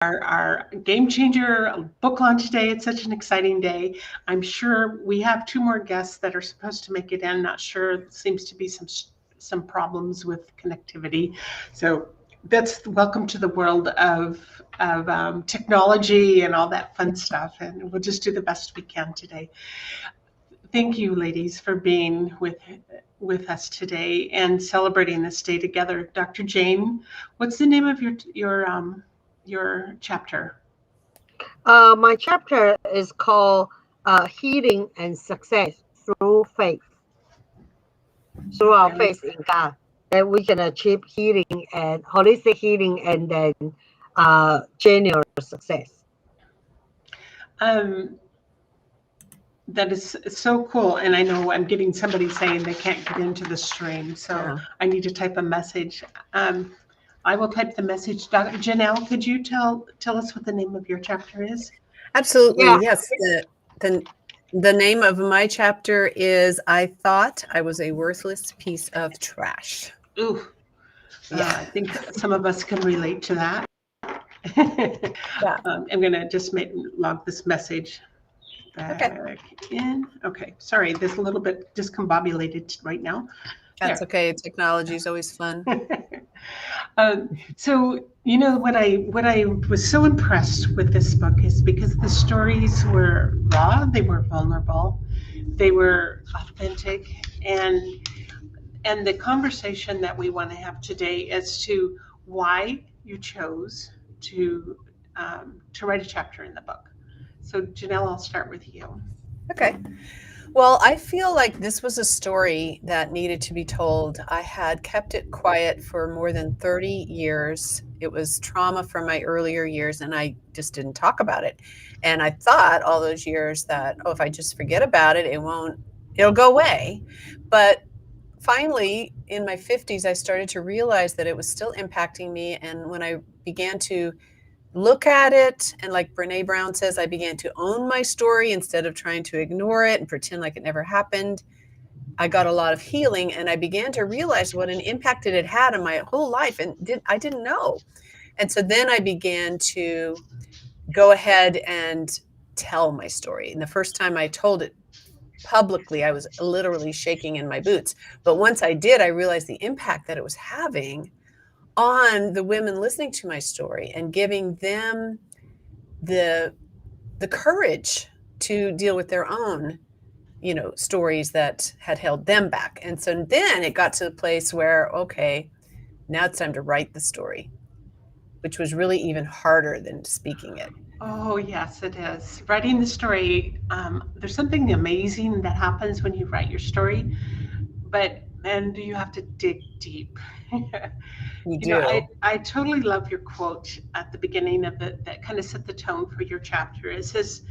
our game changer book launch day. It's such an exciting day. I'm sure we have two more guests that are supposed to make it in. Not sure. It seems to be some problems with connectivity. So that's welcome to the world of technology and all that fun stuff. And we'll just do the best we can today. Thank you, ladies, for being with us today and celebrating this day together. Dr. Jane, what's the name of your chapter? My chapter is called Healing and Success Through Faith, through our faith in God, that we can achieve healing and holistic healing and then genuine success. Um, that is so cool. And I know I'm getting somebody saying they can't get into the stream, so I need to type a message. I will type the message. Dr. Janelle, could you tell us what the name of your chapter is? Absolutely, yes. The name of my chapter is I Thought I Was a Worthless Piece of Trash. Ooh, I think some of us can relate to that. I'm going to just log this message back in. Okay, sorry, this a little bit discombobulated right now. That's okay. Technology is always fun. So, you know, what I was so impressed with this book is because the stories were raw, they were vulnerable, they were authentic, and the conversation that we want to have today as to why you chose to write a chapter in the book. So, Janelle, I'll start with you. Okay. Well, I feel like this was a story that needed to be told. I had kept it quiet for more than 30 years. It was trauma from my earlier years, and I just didn't talk about it. And I thought all those years that, if I just forget about it, it'll go away. But finally, in my 50s, I started to realize that it was still impacting me. And when I began to look at it, and like Brene Brown says, I began to own my story instead of trying to ignore it and pretend like it never happened. I got a lot of healing, and I began to realize what an impact it had had on my whole life, and I didn't know. And so then I began to go ahead and tell my story. And the first time I told it publicly, I was literally shaking in my boots. But once I did, I realized the impact that it was having on the women listening to my story and giving them the courage to deal with their own, stories that had held them back. And so then it got to the place where, okay, now it's time to write the story, which was really even harder than speaking it. Oh, yes, it is. Writing the story, there's something amazing that happens when you write your story, but then you have to dig deep. You do. I totally love your quote at the beginning of it that kind of set the tone for your chapter. It says,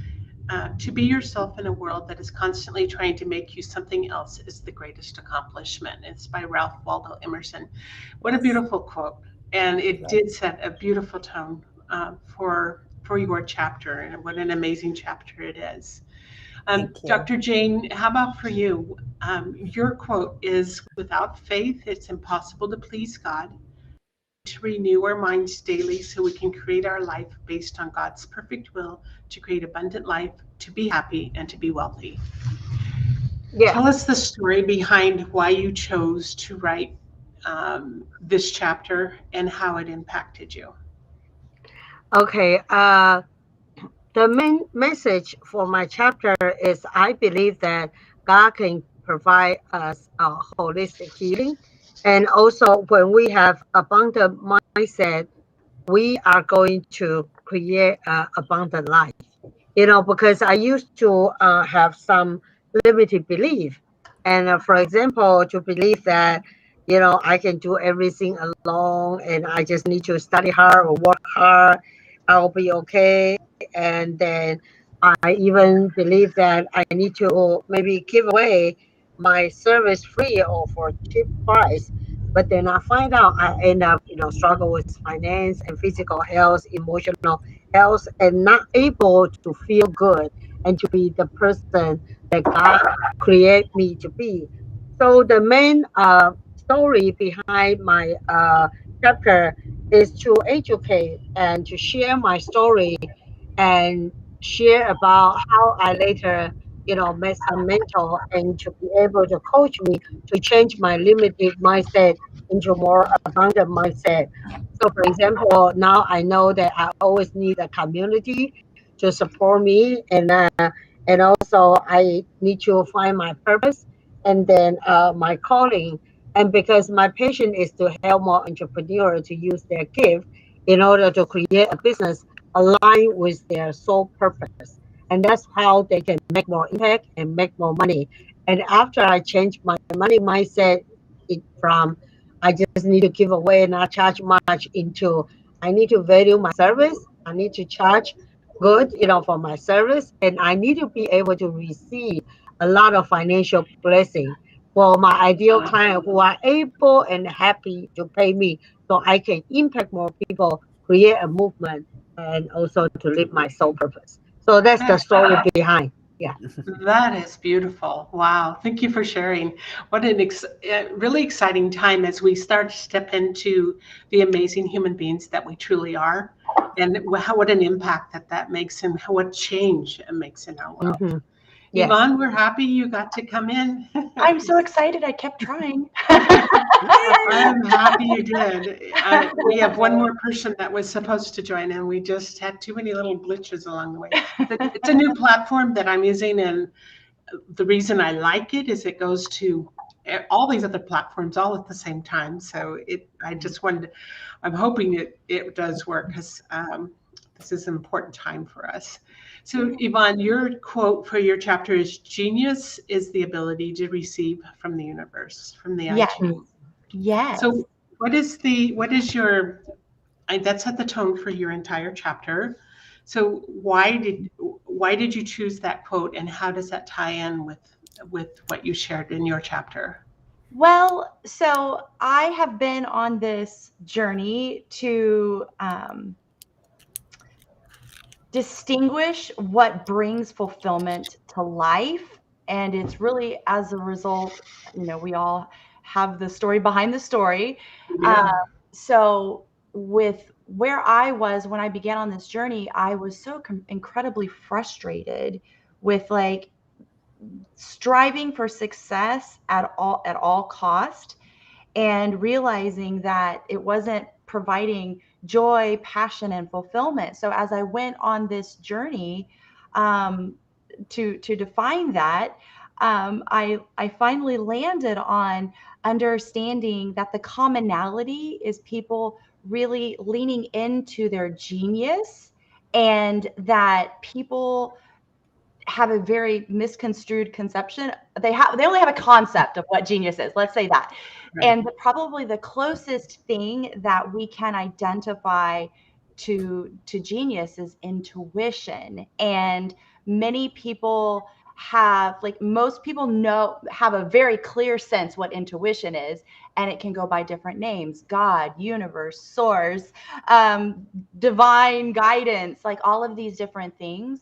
to be yourself in a world that is constantly trying to make you something else is the greatest accomplishment. It's by Ralph Waldo Emerson. What a beautiful quote. And it did set a beautiful tone for your chapter, and what an amazing chapter it is. Dr. Jane, how about for you? Your quote is, without faith, it's impossible to please God. To renew our minds daily so we can create our life based on God's perfect will to create abundant life, to be happy, and to be wealthy. Tell us the story behind why you chose to write this chapter and how it impacted you. Okay. The main message for my chapter is I believe that God can provide us a holistic healing. And also, when we have abundant mindset, we are going to create an abundant life. Because I used to have some limited belief. And for example, to believe that, I can do everything alone and I just need to study hard or work hard, I'll be okay. And then I even believe that I need to maybe give away my service free or for cheap price. But then I find out I end up, struggle with finance and physical health, emotional health, and not able to feel good and to be the person that God create me to be. So the main story behind my chapter is to educate and to share my story and share about how I later, met some mentor and to be able to coach me to change my limited mindset into more abundant mindset. So, for example, now I know that I always need a community to support me, and also I need to find my purpose and then my calling. And because my passion is to help more entrepreneurs to use their gift in order to create a business aligned with their sole purpose. And that's how they can make more impact and make more money. And after I changed my money mindset, it from I just need to give away and not charge much into I need to value my service. I need to charge good, for my service, and I need to be able to receive a lot of financial blessing for my ideal client who are able and happy to pay me so I can impact more people, create a movement, and also to live my soul purpose. So that's the story behind. Yeah. That is beautiful. Wow. Thank you for sharing. What an really exciting time as we start to step into the amazing human beings that we truly are, and what an impact that makes, and what change it makes in our world. Hmm. Yes. Yvonne, we're happy you got to come in. I'm so excited. I kept trying. I'm happy you did. We have one more person that was supposed to join, and we just had too many little glitches along the way. It's a new platform that I'm using, and the reason I like it is it goes to all these other platforms all at the same time. So I just wanted, I'm hoping it does work, because this is an important time for us. So Yvonne, your quote for your chapter is, "Genius is the ability to receive from the universe," from the I Yes. Ching. Yes. So what is your, that set the tone for your entire chapter. So why did you choose that quote, and how does that tie in with what you shared in your chapter? Well, so I have been on this journey to distinguish what brings fulfillment to life. And it's really as a result, we all have the story behind the story. Yeah. So with where I was when I began on this journey, I was so incredibly frustrated with like striving for success at all cost, and realizing that it wasn't providing joy, passion, and fulfillment. So as I went on this journey to define that, I finally landed on understanding that the commonality is people really leaning into their genius, and that people have a very misconstrued conception. They only have a concept of what genius is. Let's say that. Right. And probably the closest thing that we can identify to genius is intuition. And many people most people have a very clear sense what intuition is, and it can go by different names: God, universe, source, divine guidance, like all of these different things.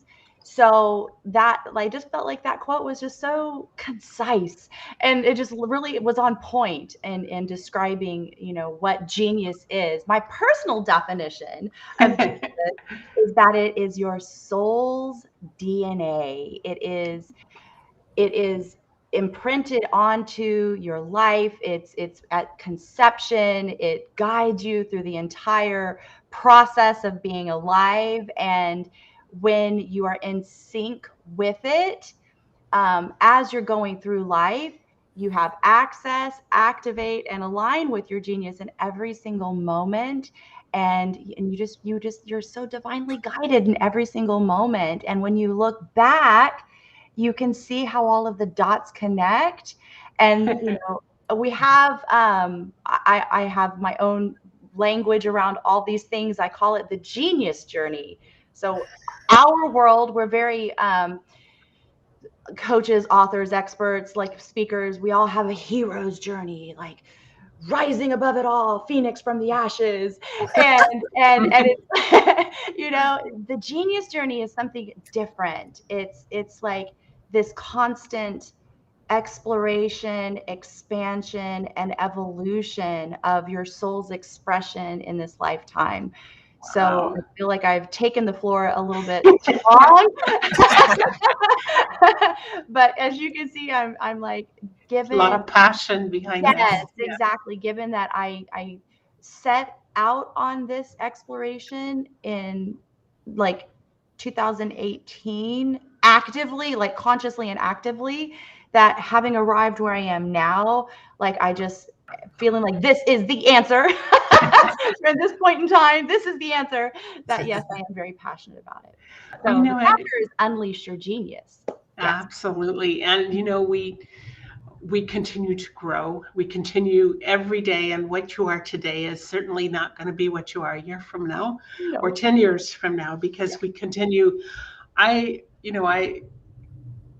So that, I just felt like that quote was just so concise, and it just really was on point in describing, what genius is. My personal definition of genius is that it is your soul's DNA. It is imprinted onto your life. It's at conception. It guides you through the entire process of being alive. And when you are in sync with it, as you're going through life, you have access, activate, and align with your genius in every single moment. And you're so divinely guided in every single moment. And when you look back, you can see how all of the dots connect. And we have I have my own language around all these things. I call it the genius journey. So our world, we're very coaches, authors, experts, like speakers, we all have a hero's journey, like rising above it all, phoenix from the ashes. And it's the genius journey is something different. It's like this constant exploration, expansion, and evolution of your soul's expression in this lifetime. So Wow. I feel like I've taken the floor a little bit too long. But as you can see, I'm like, A lot of passion behind yes, this. Yeah. exactly. Given that I set out on this exploration in like 2018, actively, like consciously and actively, that having arrived where I am now, like I just feeling like this is the answer. At this point in time, this is the answer. That yes, I am very passionate about it. So You know, the chapter is Unleash Your Genius. Yes. absolutely. And you know, we continue to grow. We continue every day, and what you are today is certainly not going to be what you are a year from now or 10 years from now, because we continue.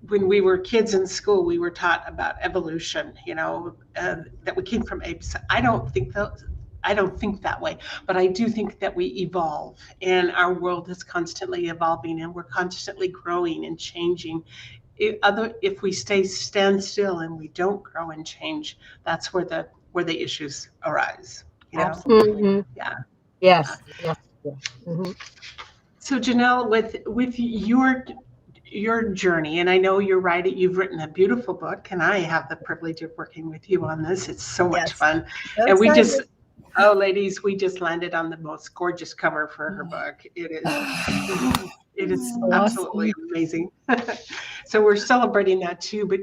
When we were kids in school, we were taught about evolution, that we came from apes. I don't think that way, but I do think that we evolve, and our world is constantly evolving, and we're constantly growing and changing. If we stand still and we don't grow and change, that's where the issues arise. Absolutely. Mm-hmm. Yeah. Yes. Yes. Yes. Mm-hmm. So Janelle, with your journey, and I know you've written a beautiful book, and I have the privilege of working with you on this. It's so much fun. And ladies, we just landed on the most gorgeous cover for her book. It is absolutely amazing. So we're celebrating that too. But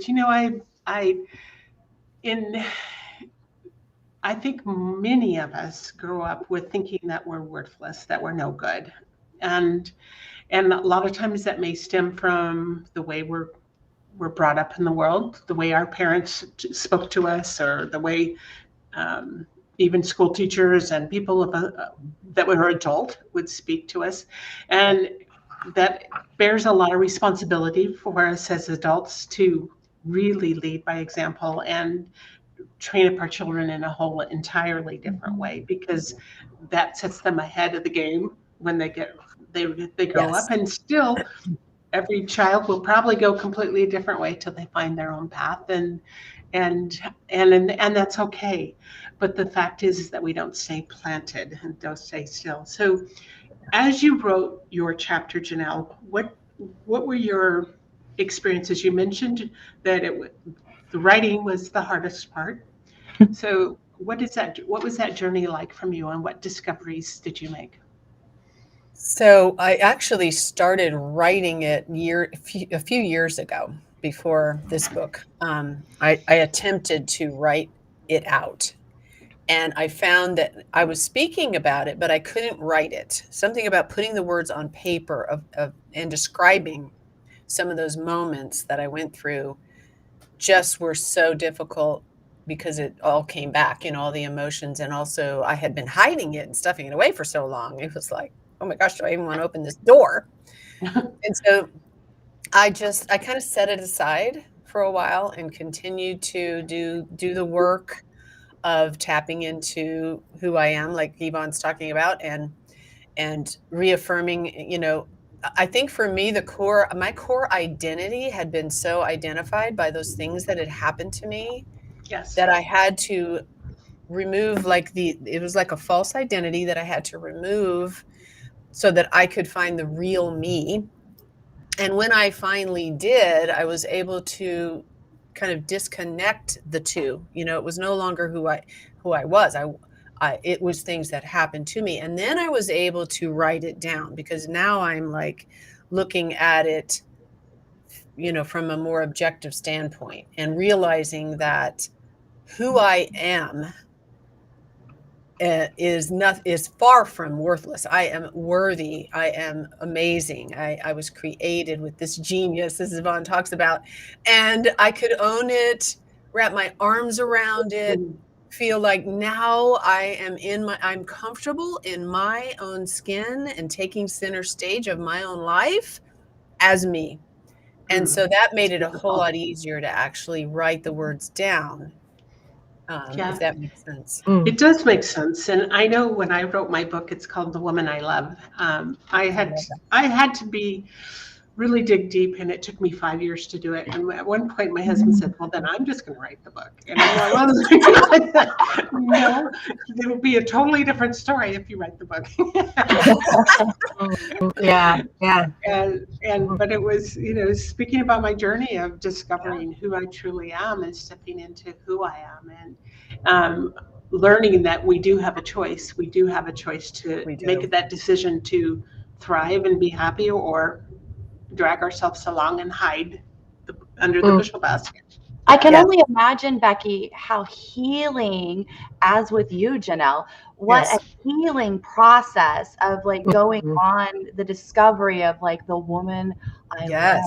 I think many of us grow up with thinking that we're worthless, that we're no good. And a lot of times that may stem from the way we're brought up in the world, the way our parents spoke to us, or the way even school teachers and people that were adult would speak to us. And that bears a lot of responsibility for us as adults to really lead by example and train up our children in a whole entirely different way, because that sets them ahead of the game when they grow up. And still, every child will probably go completely a different way till they find their own path, and that's okay. But the fact is that we don't stay planted and don't stay still. So as you wrote your chapter, Janelle, what were your experiences? You mentioned that the writing was the hardest part. So what was that journey like from you, and what discoveries did you make? So I actually started writing it a few years ago, before this book. I attempted to write it out, and I found that I was speaking about it, but I couldn't write it. Something about putting the words on paper and describing some of those moments that I went through just were so difficult, because it all came back, all the emotions. And also I had been hiding it and stuffing it away for so long. It was like, oh my gosh, do I even want to open this door? And so I kind of set it aside for a while and continued to do the work of tapping into who I am, like Yvonne's talking about, and reaffirming, I think for me, my core identity had been so identified by those things that had happened to me. Yes. That I had to remove, it was like a false identity that I had to remove so that I could find the real me. And when I finally did, I was able to kind of disconnect the two. It was no longer who I was. It was things that happened to me. And then I was able to write it down, because now I'm like looking at it, from a more objective standpoint, and realizing that who I am is far from worthless. I am worthy. I am amazing. I was created with this genius, as Yvonne talks about, and I could own it, wrap my arms around it, feel like now I'm comfortable in my own skin and taking center stage of my own life as me. And so that made it a whole lot easier to actually write the words down. If that makes sense. It does make sense. And I know when I wrote my book, it's called The Woman I Love. I had to be really dig deep, and it took me 5 years to do it. And at one point, my husband said, "Well, then I'm just going to write the book." And I'm like, "Well, no, it'll be a totally different story if you write the book." Yeah, yeah. But it was, speaking about my journey of discovering who I truly am and stepping into who I am, and learning that we do have a choice. We do have a choice to make that decision to thrive and be happy, or drag ourselves along and hide under the bushel basket. I can only imagine, Becky, how healing, as with you, Janelle, what a healing process of like going on the discovery of like the woman I love.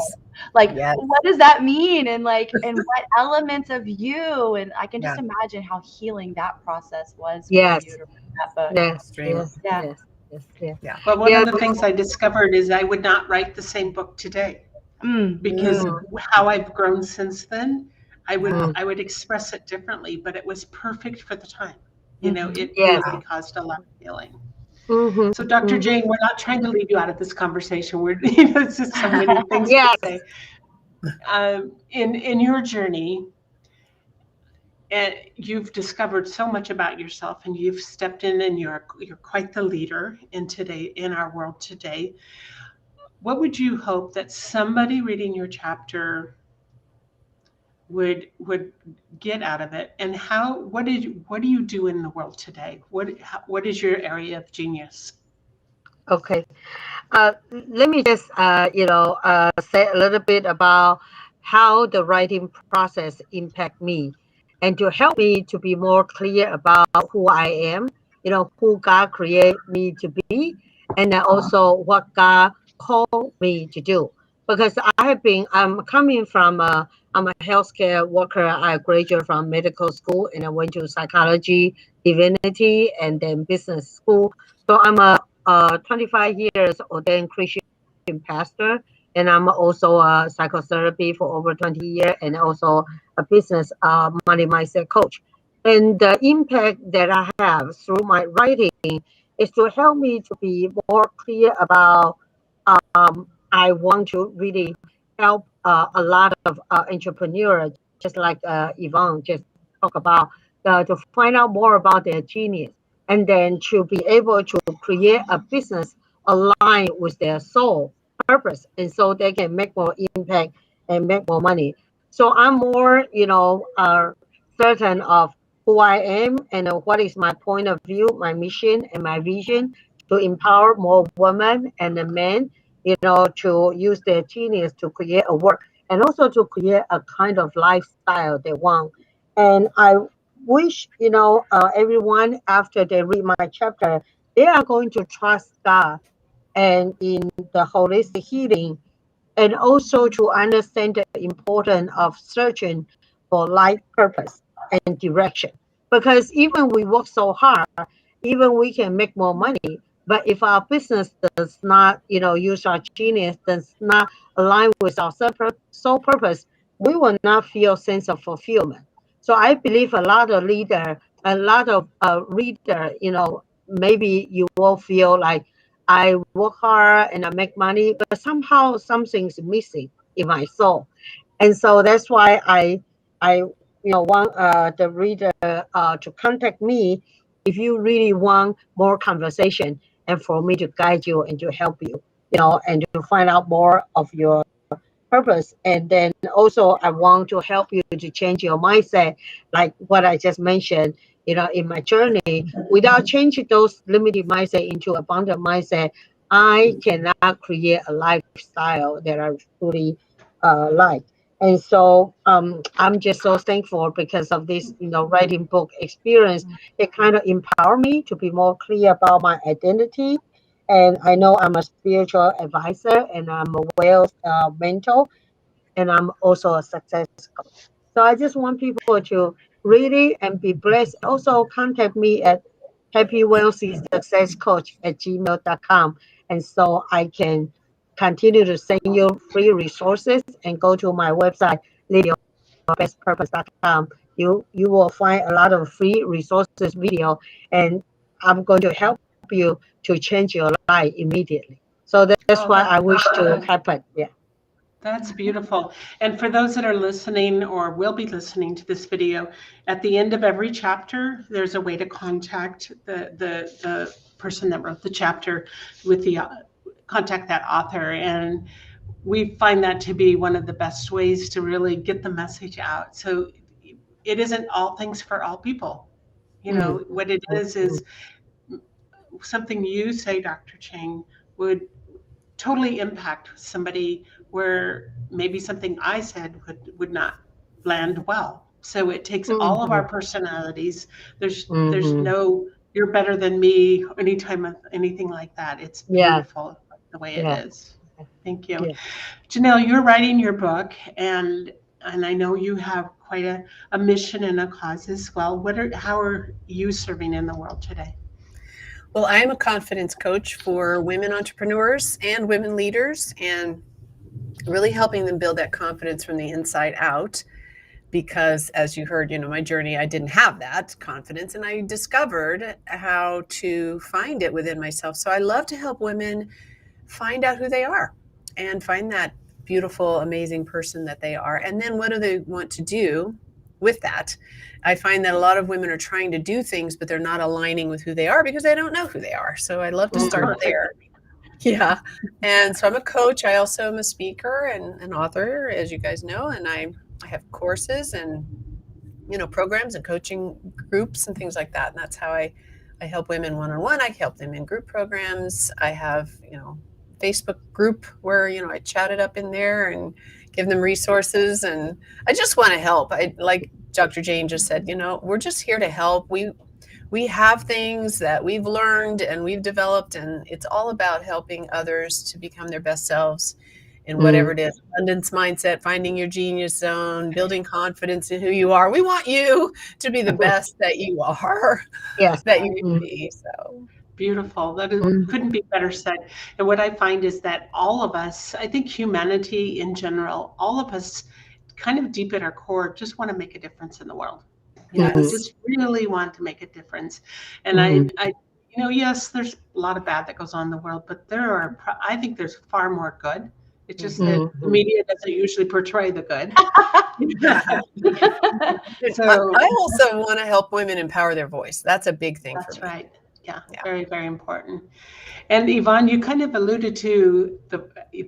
Like, what does that mean? And like, and what elements of you? And I can just imagine how healing that process was for you to write that book. But one of the things I discovered is I would not write the same book today, because how I've grown since then. I would express it differently, but it was perfect for the time. It really caused a lot of healing. So, Dr. Jane, we're not trying to leave you out of this conversation. We're, it's just so many things to say. In your journey, and you've discovered so much about yourself, and you've stepped in, and you're quite the leader in our world today. What would you hope that somebody reading your chapter would get out of it, and what do you do in the world today? What is your area of genius? Okay, let me just say a little bit about how the writing process impact me, and to help me to be more clear about who I am, who God created me to be, and then also what God called me to do. Because I'm coming from I'm a healthcare worker. I graduated from medical school, and I went to psychology, divinity, and then business school. So I'm a 25 years ordained Christian pastor, and I'm also a psychotherapy for over 20 years, and also a business money mindset coach. And the impact that I have through my writing is to help me to be more clear about I want to really help a lot of entrepreneurs, just like Yvonne just talked about, to find out more about their genius, and then to be able to create a business aligned with their soul purpose, and so they can make more impact and make more money. So I'm more, certain of who I am, and what is my point of view, my mission, and my vision to empower more women and men, to use their genius to create a work, and also to create a kind of lifestyle they want. And I wish, everyone, after they read my chapter, they are going to trust God and in the holistic healing, and also to understand the importance of searching for life purpose and direction. Because even we work so hard, even we can make more money, but if our business does not, use our genius, does not align with our sole purpose, we will not feel sense of fulfillment. So I believe a lot of reader, maybe you will feel like I work hard and I make money, but somehow something's missing in my soul. And so that's why I want the reader to contact me if you really want more conversation, and for me to guide you and to help you, and to find out more of your purpose. And then also I want to help you to change your mindset, like what I just mentioned, in my journey. Without changing those limited mindset into abundant mindset, I cannot create a lifestyle that I truly like. And so I'm just so thankful because of this, writing book experience. It kind of empowered me to be more clear about my identity. And I know I'm a spiritual advisor, and I'm a wealth mentor, and I'm also a success coach. So I just want people to read it and be blessed. Also contact me at happywealthysuccesscoach@gmail.com. And so I can continue to send you free resources, and go to my website, liveyourbestpurpose.com. You will find a lot of free resources video, and I'm going to help you to change your life immediately. So that's what I wish to happen. Yeah. That's beautiful. And for those that are listening or will be listening to this video, at the end of every chapter, there's a way to contact the person that wrote the chapter with the contact that author. And we find that to be one of the best ways to really get the message out. So it isn't all things for all people. You know, what it is something you say, Dr. Cheng, would totally impact somebody where maybe something I said would not land well. So it takes all of our personalities. There's no you're better than me anytime of anything like that. It's beautiful the way it is. Thank you. Janelle, you're writing your book, and I know you have quite a mission and a cause as well. How are you serving in the world today? Well, I am a confidence coach for women entrepreneurs and women leaders, and really helping them build that confidence from the inside out. Because as you heard, my journey, I didn't have that confidence, and I discovered how to find it within myself. So I love to help women find out who they are and find that beautiful, amazing person that they are. And then what do they want to do with that? I find that a lot of women are trying to do things, but they're not aligning with who they are because they don't know who they are. So I love to start there. Yeah. And so I'm a coach. I also am a speaker and an author, as you guys know, and I have courses and, programs and coaching groups and things like that. And that's how I help women one-on-one. I help them in group programs. I have, Facebook group where, I chat it up in there and give them resources. And I just want to help. Like Dr. Jane just said, we're just here to help. We have things that we've learned and we've developed, and it's all about helping others to become their best selves in whatever it is. Abundance mindset, finding your genius zone, building confidence in who you are. We want you to be the best that you are, that you can be. So beautiful. That couldn't be better said. And what I find is that all of us, I think humanity in general, all of us kind of deep at our core just want to make a difference in the world. We just really want to make a difference. And I yes, there's a lot of bad that goes on in the world, but I think there's far more good. It's just that the media doesn't usually portray the good. So I also want to help women empower their voice. That's a big thing for me. That's right. Yeah, very, very important. And Yvonne, you kind of alluded to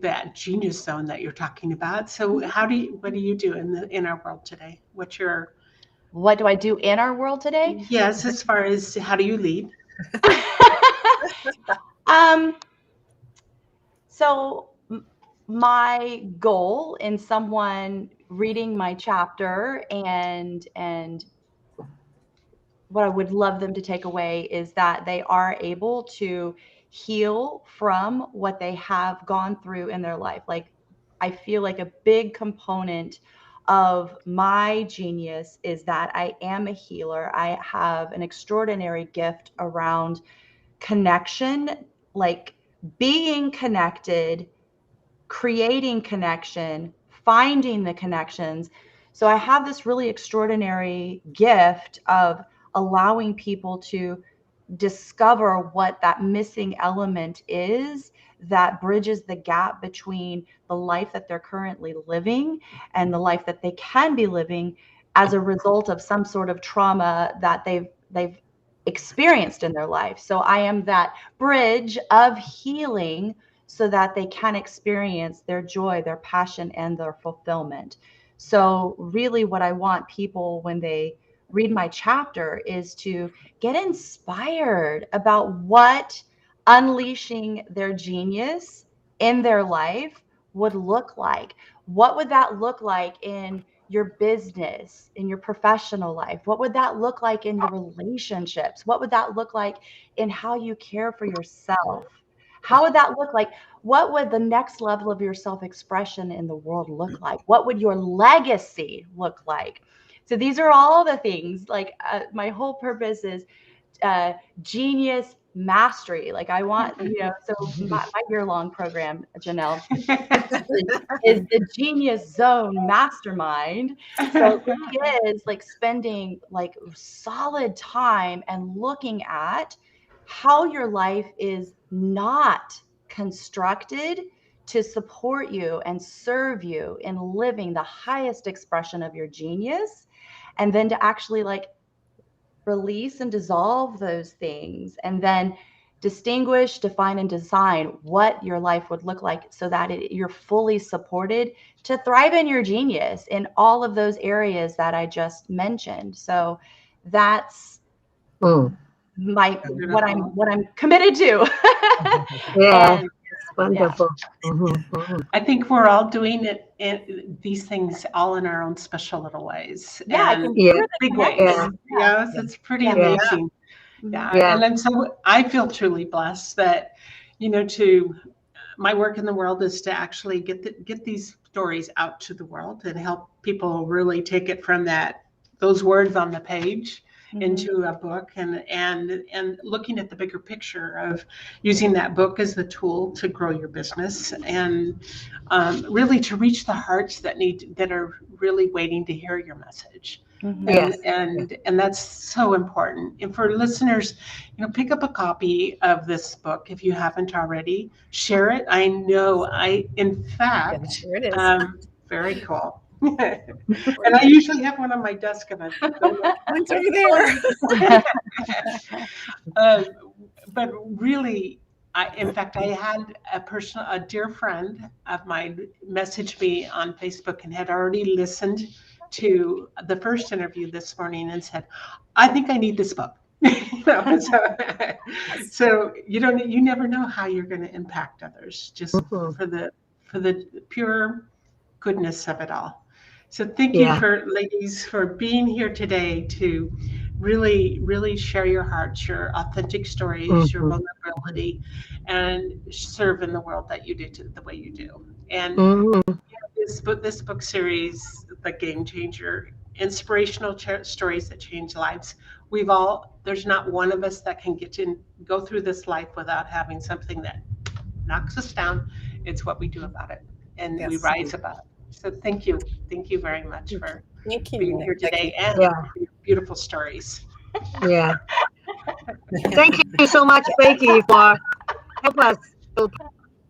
that genius zone that you're talking about. So what do you do in our world today? What do I do in our world today? Yes, as far as how do you lead? So my goal in someone reading my chapter and what I would love them to take away is that they are able to heal from what they have gone through in their life. Like, I feel like a big component of my genius is that I am a healer. I have an extraordinary gift around connection, like being connected, creating connection, finding the connections. So I have this really extraordinary gift of allowing people to discover what that missing element is that bridges the gap between the life that they're currently living and the life that they can be living as a result of some sort of trauma that they've experienced in their life. So I am that bridge of healing so that they can experience their joy, their passion, and their fulfillment. So really what I want people when they read my chapter is to get inspired about what unleashing their genius in their life would look like. What would that look like in your business, in your professional life? What would that look like in your relationships? What would that look like in how you care for yourself? How would that look like? What would the next level of your self-expression in the world look like? What would your legacy look like? So these are all the things, like my whole purpose is genius mastery. Like I want, so my year-long program, Janelle, is the Genius Zone Mastermind. So it really is like spending like solid time and looking at how your life is not constructed to support you and serve you in living the highest expression of your genius, and then to actually like release and dissolve those things, and then distinguish, define, and design what your life would look like so that you're fully supported to thrive in your genius in all of those areas that I just mentioned. So that's what I'm committed to. Yeah, And it's wonderful. I think we're all doing these things all in our own special little ways. Yeah, I and think Yeah. big ways. Yeah. Yes, it's pretty Yeah. amazing. Yeah. Yeah. And I feel truly blessed that, my work in the world is to actually get these stories out to the world and help people really take it from those words on the page into a book, and looking at the bigger picture of using that book as the tool to grow your business, and really to reach the hearts that are really waiting to hear your message. Yes. And that's so important. And for listeners, pick up a copy of this book if you haven't already. Share it. In fact, Sure it is. very cool. And I usually have one on my desk, and I don't know. Mine's over there. But really, in fact, I had a dear friend of mine message me on Facebook and had already listened to the first interview this morning and said, "I think I need this book." So you never know how you're going to impact others, just for the pure goodness of it all. So thank you ladies for being here today to really, really share your hearts, your authentic stories, your vulnerability, and serve in the world that you do the way you do. And this book series, The Game Changer, inspirational stories that change lives. There's not one of us that can go through this life without having something that knocks us down. It's what we do about it, and we rise above it. So thank you very much for being here today, and your beautiful stories. Yeah. Thank you so much, Becky, for help us to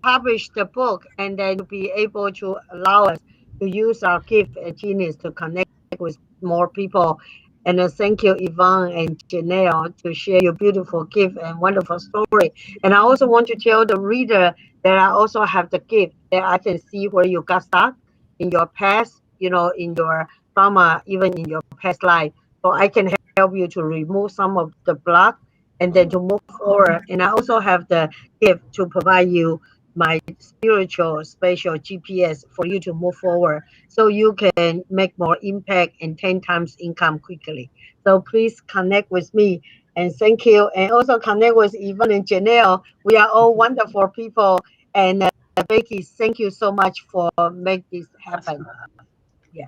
publish the book, and then be able to allow us to use our gift and genius to connect with more people. And thank you, Yvonne and Janelle, to share your beautiful gift and wonderful story. And I also want to tell the reader that I also have the gift that I can see where you got stuck in your past, in your trauma, even in your past life. So I can help you to remove some of the block and then to move forward. And I also have the gift to provide you my spiritual special GPS for you to move forward, so you can make more impact and 10 times income quickly. So please connect with me, and thank you. And also connect with Yvonne and Janelle. We are all wonderful people. And Becky, thank you so much for make this happen.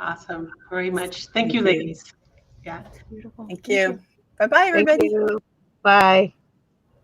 Awesome. Very much. Thank you, ladies. Yeah. Beautiful. Thank you. Bye-bye, everybody. Thank you. Bye.